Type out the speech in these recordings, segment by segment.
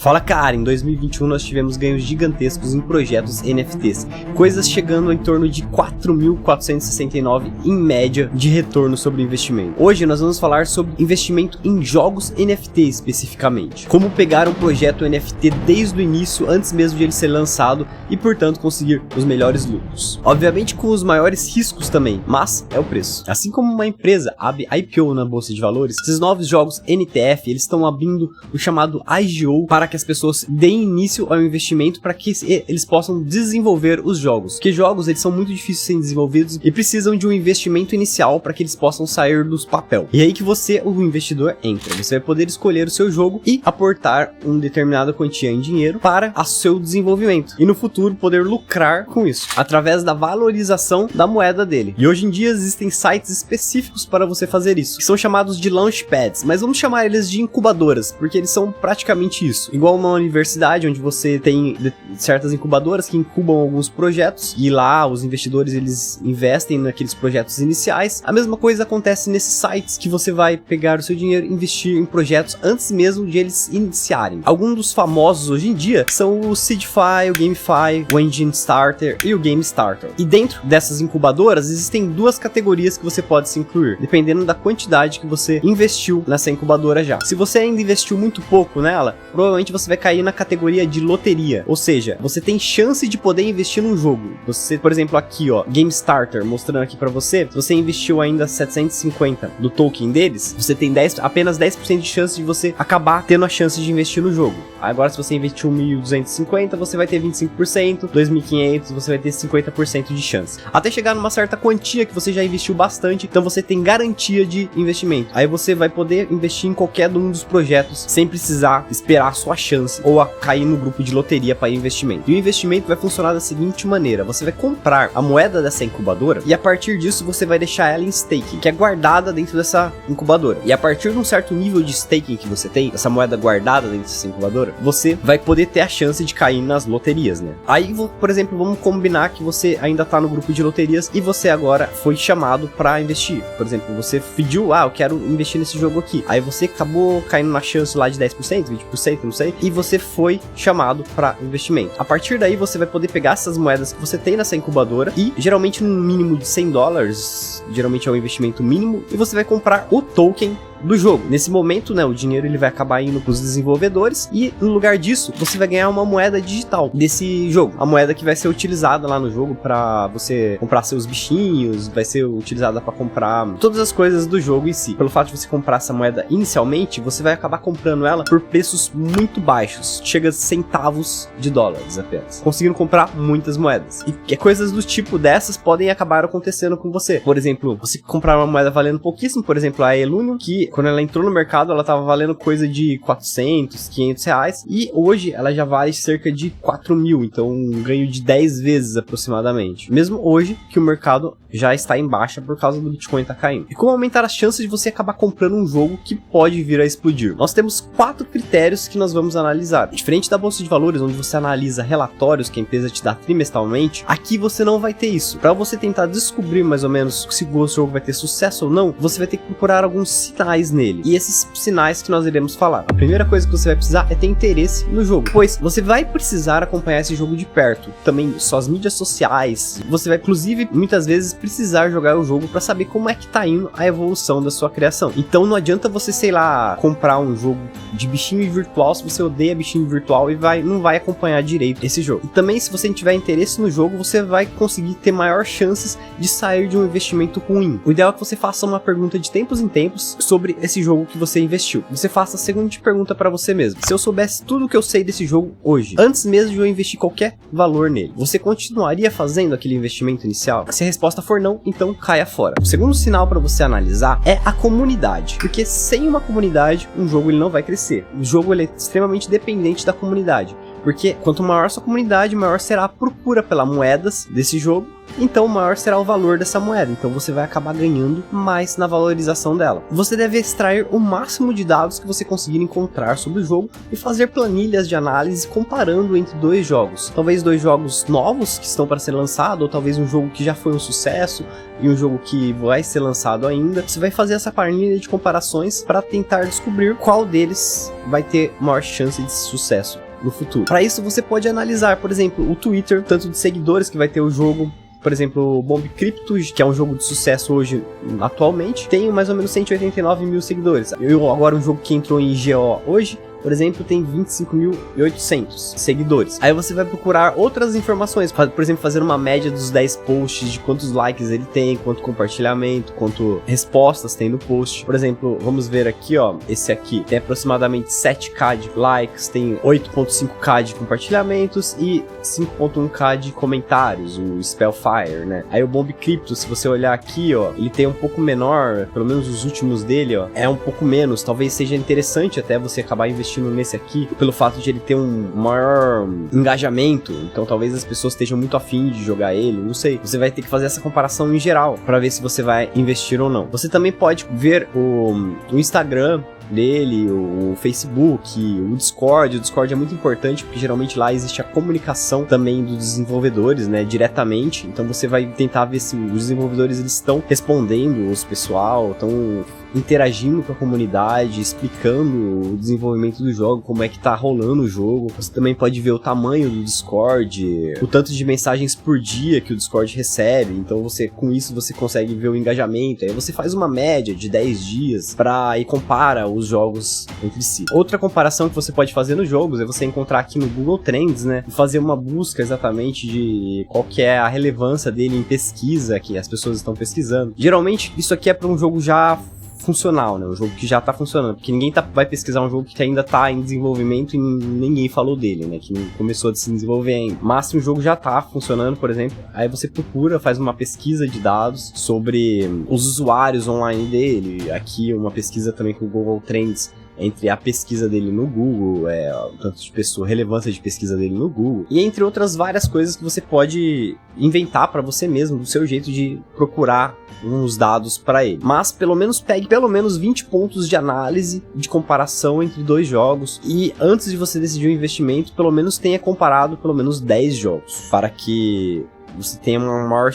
Fala cara, em 2021 nós tivemos ganhos gigantescos em projetos NFTs, coisas chegando em torno de 4.469 em média de retorno sobre o investimento. Hoje nós vamos falar sobre investimento em jogos NFT especificamente, como pegar um projeto NFT desde o início, antes mesmo de ele ser lançado e portanto conseguir os melhores lucros. Obviamente com os maiores riscos também, mas é o preço. Assim como uma empresa abre IPO na bolsa de valores, esses novos jogos NTF eles estão abrindo o chamado IGO para que as pessoas deem início ao investimento para que eles possam desenvolver os jogos. Porque jogos eles são muito difíceis de serem desenvolvidos e precisam de um investimento inicial para que eles possam sair dos papel. E aí que você, o investidor, entra. Você vai poder escolher o seu jogo e aportar uma determinada quantia em dinheiro para o seu desenvolvimento. E no futuro poder lucrar com isso, através da valorização da moeda dele. E hoje em dia existem sites específicos para você fazer isso, que são chamados de launchpads, mas vamos chamar eles de incubadoras, porque eles são praticamente isso. Igual uma universidade, onde você tem certas incubadoras que incubam alguns projetos, e lá os investidores eles investem naqueles projetos iniciais. A mesma coisa acontece nesses sites, que você vai pegar o seu dinheiro e investir em projetos antes mesmo de eles iniciarem. Alguns dos famosos hoje em dia são o Seedify, o GameFi, o Engine Starter e o Game Starter. E dentro dessas incubadoras existem duas categorias que você pode se incluir, dependendo da quantidade que você investiu nessa incubadora já. Se você ainda investiu muito pouco nela, provavelmente você vai cair na categoria de loteria, ou seja, você tem chance de poder investir num jogo. Você, por exemplo, aqui ó, Game Starter, mostrando aqui pra você, se você investiu ainda 750 do token deles, você tem apenas 10% de chance de você acabar tendo a chance de investir no jogo. Agora se você investiu 1.250, você vai ter 25%, 2.500, você vai ter 50% de chance. Até chegar numa certa quantia que você já investiu bastante, então você tem garantia de investimento. Aí você vai poder investir em qualquer um dos projetos sem precisar esperar a sua chance ou a cair no grupo de loteria para investimento. E o investimento vai funcionar da seguinte maneira: você vai comprar a moeda dessa incubadora e a partir disso você vai deixar ela em staking, que é guardada dentro dessa incubadora. E a partir de um certo nível de staking que você tem, essa moeda guardada dentro dessa incubadora, você vai poder ter a chance de cair nas loterias, né? Aí, por exemplo, vamos combinar que você ainda tá no grupo de loterias e você agora foi chamado para investir. Por exemplo, você pediu, eu quero investir nesse jogo aqui. Aí você acabou caindo na chance lá de 10%, 20%, não sei, e você foi chamado para investimento. A partir daí você vai poder pegar essas moedas que você tem nessa incubadora e geralmente num mínimo de $100, geralmente é o investimento mínimo, e você vai comprar o token do jogo. Nesse momento, né, o dinheiro ele vai acabar indo para os desenvolvedores e no lugar disso, você vai ganhar uma moeda digital desse jogo. A moeda que vai ser utilizada lá no jogo para você comprar seus bichinhos, vai ser utilizada para comprar todas as coisas do jogo em si. Pelo fato de você comprar essa moeda inicialmente, você vai acabar comprando ela por preços muito baixos, chega a centavos de dólares apenas, conseguindo comprar muitas moedas. E coisas do tipo dessas podem acabar acontecendo com você. Por exemplo, você comprar uma moeda valendo pouquíssimo, por exemplo, a Elunium, que quando ela entrou no mercado, ela tava valendo coisa de 400, 500 reais. E hoje ela já vale cerca de 4 mil. Então um ganho de 10 vezes aproximadamente. Mesmo hoje que o mercado já está em baixa por causa do Bitcoin tá caindo. E como aumentar as chances de você acabar comprando um jogo que pode vir a explodir? Nós temos 4 critérios que nós vamos analisar. Diferente da bolsa de valores, onde você analisa relatórios que a empresa te dá trimestralmente, aqui você não vai ter isso. Para você tentar descobrir mais ou menos se o jogo vai ter sucesso ou não, você vai ter que procurar alguns sinais nele. E esses sinais que nós iremos falar. A primeira coisa que você vai precisar é ter interesse no jogo, pois você vai precisar acompanhar esse jogo de perto. Também suas mídias sociais. Você vai, inclusive, muitas vezes precisar jogar o jogo para saber como é que tá indo a evolução da sua criação. Então não adianta você, sei lá, comprar um jogo de bichinho virtual se você odeia bichinho virtual e não vai acompanhar direito esse jogo. E também, se você não tiver interesse no jogo, você vai conseguir ter maior chances de sair de um investimento ruim. O ideal é que você faça uma pergunta de tempos em tempos sobre esse jogo que você investiu. Você faça a seguinte pergunta para você mesmo: se eu soubesse tudo o que eu sei desse jogo hoje, antes mesmo de eu investir qualquer valor nele, você continuaria fazendo aquele investimento inicial? Se a resposta for não, então caia fora. O segundo sinal para você analisar é a comunidade, porque sem uma comunidade, um jogo ele não vai crescer. O jogo ele é extremamente dependente da comunidade, porque quanto maior sua comunidade, maior será a procura pelas moedas desse jogo então maior será o valor dessa moeda, então você vai acabar ganhando mais na valorização dela. Você deve extrair o máximo de dados que você conseguir encontrar sobre o jogo e fazer planilhas de análise comparando entre dois jogos. Talvez dois jogos novos que estão para ser lançados, ou talvez um jogo que já foi um sucesso e um jogo que vai ser lançado ainda. Você vai fazer essa planilha de comparações para tentar descobrir qual deles vai ter maior chance de sucesso no futuro. Para isso você pode analisar, por exemplo, o Twitter, tanto de seguidores que vai ter o jogo. Por exemplo, o Bomb Crypto, que é um jogo de sucesso hoje, atualmente, tem mais ou menos 189 mil seguidores. Agora um jogo que entrou em GO hoje, por exemplo, tem 25.800 seguidores. Aí você vai procurar outras informações, por exemplo, fazer uma média dos 10 posts, de quantos likes ele tem, quanto compartilhamento, quanto respostas tem no post. Por exemplo, vamos ver aqui, ó, esse aqui tem aproximadamente 7k de likes, tem 8.5k de compartilhamentos e 5.1k de comentários, o Spellfire, né? Aí o Bomb Crypto, se você olhar aqui, ó, ele tem um pouco menor, pelo menos os últimos dele, ó, é um pouco menos. Talvez seja interessante até você acabar investindo nesse aqui, pelo fato de ele ter um maior engajamento, então talvez as pessoas estejam muito afim de jogar ele, não sei. Você vai ter que fazer essa comparação em geral, para ver se você vai investir ou não. Você também pode ver o Instagram dele, o Facebook, o Discord. O Discord é muito importante porque geralmente lá existe a comunicação também dos desenvolvedores, né, diretamente. Então você vai tentar ver se os desenvolvedores eles estão respondendo os pessoal, estão interagindo com a comunidade, explicando o desenvolvimento do jogo, como é que tá rolando o jogo. Você também pode ver o tamanho do Discord, o tanto de mensagens por dia que o Discord recebe. Então com isso você consegue ver o engajamento. Aí você faz uma média de 10 dias e compara os jogos entre si. Outra comparação que você pode fazer nos jogos é você encontrar aqui no Google Trends, né, e fazer uma busca exatamente de qual que é a relevância dele em pesquisa que as pessoas estão pesquisando. Geralmente isso aqui é para um jogo já funcional, né? Um jogo que já tá funcionando, porque ninguém vai pesquisar um jogo que ainda tá em desenvolvimento e ninguém falou dele, né? Que não começou a se desenvolver ainda. Mas se um jogo já tá funcionando, por exemplo, aí você procura, faz uma pesquisa de dados sobre os usuários online dele. Aqui uma pesquisa também com o Google Trends, entre a pesquisa dele no Google, o tanto de relevância de pesquisa dele no Google, e entre outras várias coisas que você pode inventar para você mesmo, do seu jeito de procurar uns dados para ele. Mas pelo menos pegue pelo menos 20 pontos de análise, de comparação entre dois jogos, e antes de você decidir o investimento, pelo menos tenha comparado pelo menos 10 jogos, para que você tenha uma maior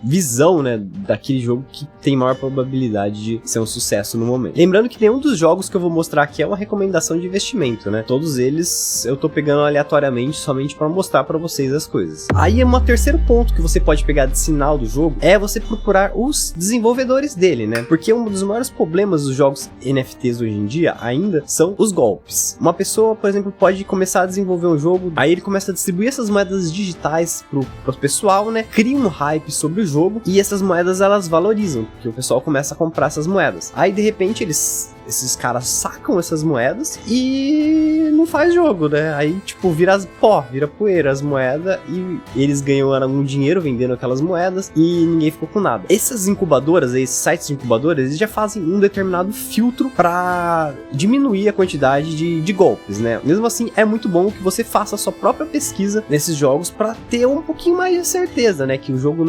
visão, né, daquele jogo que tem maior probabilidade de ser um sucesso no momento. Lembrando que nenhum dos jogos que eu vou mostrar aqui é uma recomendação de investimento, né? Todos eles eu tô pegando aleatoriamente somente para mostrar para vocês as coisas. Aí um terceiro ponto que você pode pegar de sinal do jogo é você procurar os desenvolvedores dele, né? Porque um dos maiores problemas dos jogos NFTs hoje em dia ainda são os golpes. Uma pessoa, por exemplo, pode começar a desenvolver um jogo, aí ele começa a distribuir essas moedas digitais pro pessoal, né? Cria um hype sobre o jogo e essas moedas elas valorizam, porque o pessoal começa a comprar essas moedas. Aí de repente esses caras sacam essas moedas e não faz jogo, né? Aí tipo vira pó, vira poeira as moedas e eles ganham algum dinheiro vendendo aquelas moedas e ninguém ficou com nada. Essas incubadoras, esses sites de incubadoras, eles já fazem um determinado filtro para diminuir a quantidade de golpes, né? Mesmo assim, é muito bom que você faça a sua própria pesquisa nesses jogos para ter um pouquinho mais de certeza, né? Que o jogo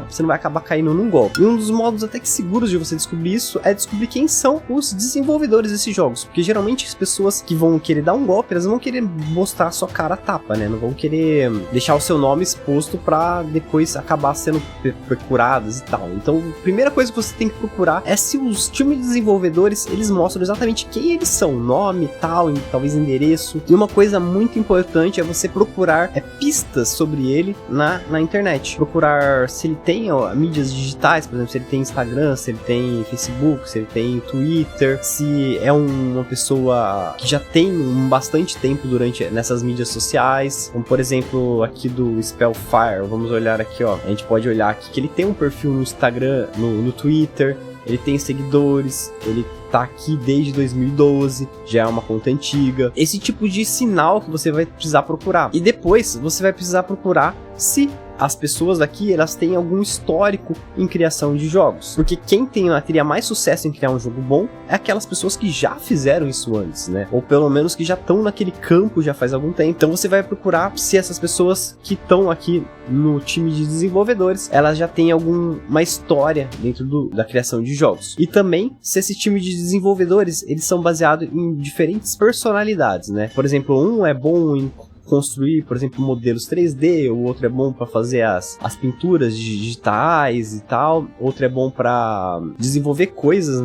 você não vai acabar caindo num golpe. E um dos modos até que seguros de você descobrir isso é descobrir quem são os desenvolvedores desses jogos, porque geralmente as pessoas que vão querer dar um golpe, elas vão querer mostrar a sua cara a tapa, né? Não vão querer deixar o seu nome exposto pra depois acabar sendo procuradas e tal. Então, a primeira coisa que você tem que procurar é se os times de desenvolvedores, eles mostram exatamente quem eles são, nome, tal, talvez endereço. E uma coisa muito importante é você procurar pistas sobre ele na internet. Procurar se ele tem mídias digitais, por exemplo, se ele tem Instagram, se ele tem Facebook, se ele tem Twitter, se é uma pessoa que já tem bastante tempo nessas mídias sociais, como por exemplo aqui do Spellfire. Vamos olhar aqui, ó, a gente pode olhar aqui que ele tem um perfil no Instagram, no Twitter, ele tem seguidores, ele tá aqui desde 2012, já é uma conta antiga. Esse tipo de sinal que você vai precisar procurar. E depois você vai precisar procurar se as pessoas aqui, elas têm algum histórico em criação de jogos. Porque quem teria mais sucesso em criar um jogo bom é aquelas pessoas que já fizeram isso antes, né? Ou pelo menos que já estão naquele campo já faz algum tempo. Então você vai procurar se essas pessoas que estão aqui no time de desenvolvedores, elas já têm alguma história dentro da criação de jogos. E também se esse time de desenvolvedores, eles são baseados em diferentes personalidades, né? Por exemplo, um é bom em construir, por exemplo, modelos 3D, o outro é bom para fazer as pinturas digitais e tal, outro é bom para desenvolver coisas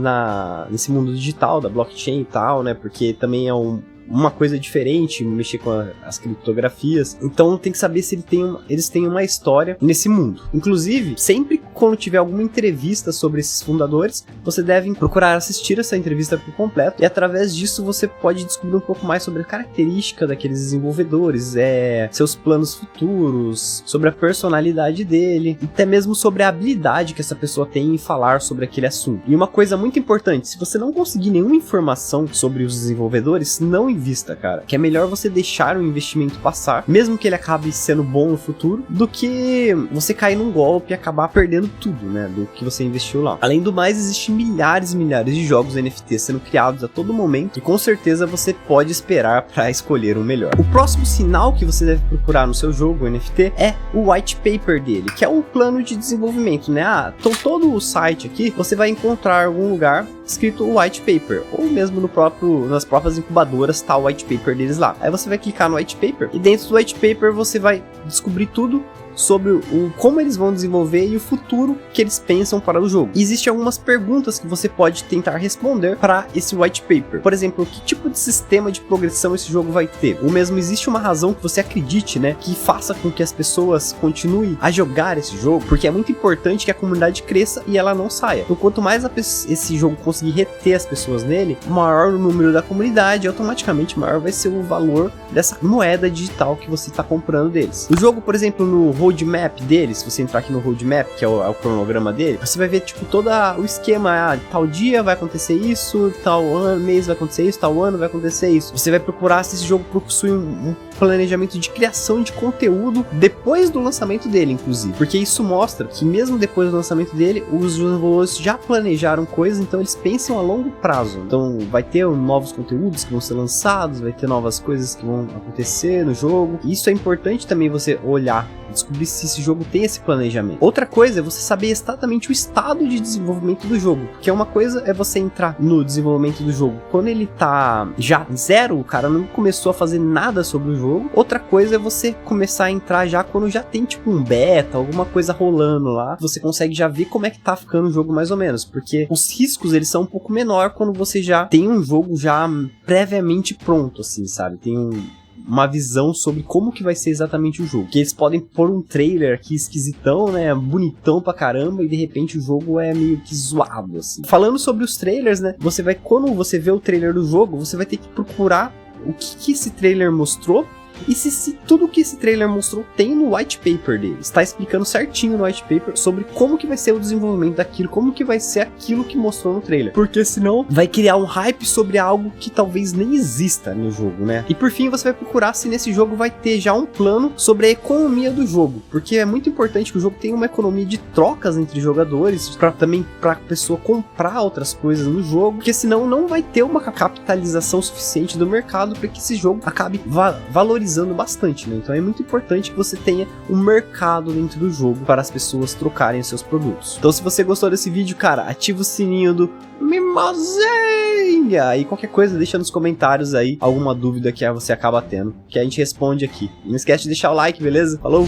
nesse mundo digital, da blockchain e tal, né? Porque também é uma coisa diferente, mexer com as criptografias. Então tem que saber se eles têm uma história nesse mundo. Inclusive, sempre quando tiver alguma entrevista sobre esses fundadores, você deve procurar assistir essa entrevista por completo, e através disso você pode descobrir um pouco mais sobre a característica daqueles desenvolvedores, seus planos futuros, sobre a personalidade dele, e até mesmo sobre a habilidade que essa pessoa tem em falar sobre aquele assunto. E uma coisa muito importante, se você não conseguir nenhuma informação sobre os desenvolvedores, não invista, cara. Que é melhor você deixar o investimento passar, mesmo que ele acabe sendo bom no futuro, do que você cair num golpe e acabar perdendo tudo, né, do que você investiu lá. Além do mais, existem milhares e milhares de jogos NFT sendo criados a todo momento, e com certeza você pode esperar para escolher o melhor. O próximo sinal que você deve procurar no seu jogo NFT é o white paper dele, que é um plano de desenvolvimento, né? Então todo o site aqui, você vai encontrar algum lugar escrito white paper, ou mesmo nas próprias incubadoras tá o white paper deles lá. Aí você vai clicar no white paper, e dentro do white paper você vai descobrir tudo sobre como eles vão desenvolver e o futuro que eles pensam para o jogo. E existem algumas perguntas que você pode tentar responder para esse white paper. Por exemplo, que tipo de sistema de progressão esse jogo vai ter? Ou mesmo, existe uma razão que você acredite, né, que faça com que as pessoas continuem a jogar esse jogo? Porque é muito importante que a comunidade cresça e ela não saia. Então, quanto mais esse jogo conseguir reter as pessoas nele, maior o número da comunidade, automaticamente maior vai ser o valor dessa moeda digital que você está comprando deles. O jogo, por exemplo, no roadmap dele, se você entrar aqui no roadmap, que é o cronograma dele, você vai ver tipo todo o esquema, tal dia vai acontecer isso, tal mês vai acontecer isso, tal ano vai acontecer isso. Você vai procurar se esse jogo possui um planejamento de criação de conteúdo depois do lançamento dele, inclusive, porque isso mostra que mesmo depois do lançamento dele, os desenvolvedores já planejaram coisas, então eles pensam a longo prazo. Então vai ter novos conteúdos que vão ser lançados, vai ter novas coisas que vão acontecer no jogo. Isso é importante também você olhar, descobrir se esse jogo tem esse planejamento. Outra coisa é você saber exatamente o estado de desenvolvimento do jogo, porque uma coisa é você entrar no desenvolvimento do jogo quando ele tá já zero, o cara não começou a fazer nada sobre o jogo. Outra coisa é você começar a entrar já quando já tem tipo um beta, alguma coisa rolando lá, você consegue já ver como é que tá ficando o jogo mais ou menos, porque os riscos eles são um pouco menor quando você já tem um jogo já previamente pronto, assim, sabe? Tem uma visão sobre como que vai ser exatamente o jogo. Que eles podem pôr um trailer aqui esquisitão, né, bonitão pra caramba, e de repente o jogo é meio que zoado, assim. Falando sobre os trailers, né, quando você vê o trailer do jogo, você vai ter que procurar o que esse trailer mostrou, e se tudo que esse trailer mostrou tem no white paper dele. Está explicando certinho no white paper sobre como que vai ser o desenvolvimento daquilo, como que vai ser aquilo que mostrou no trailer. Porque senão vai criar um hype sobre algo que talvez nem exista no jogo, né? E por fim você vai procurar se nesse jogo vai ter já um plano sobre a economia do jogo. Porque é muito importante que o jogo tenha uma economia de trocas entre jogadores, também para a pessoa comprar outras coisas no jogo. Porque senão não vai ter uma capitalização suficiente do mercado para que esse jogo acabe valorizando bastante, né? Então é muito importante que você tenha um mercado dentro do jogo para as pessoas trocarem os seus produtos. Então se você gostou desse vídeo, cara, ativa o sininho do Mimosinha e qualquer coisa deixa nos comentários aí alguma dúvida que você acaba tendo, que a gente responde aqui. Não esquece de deixar o like, beleza? Falou!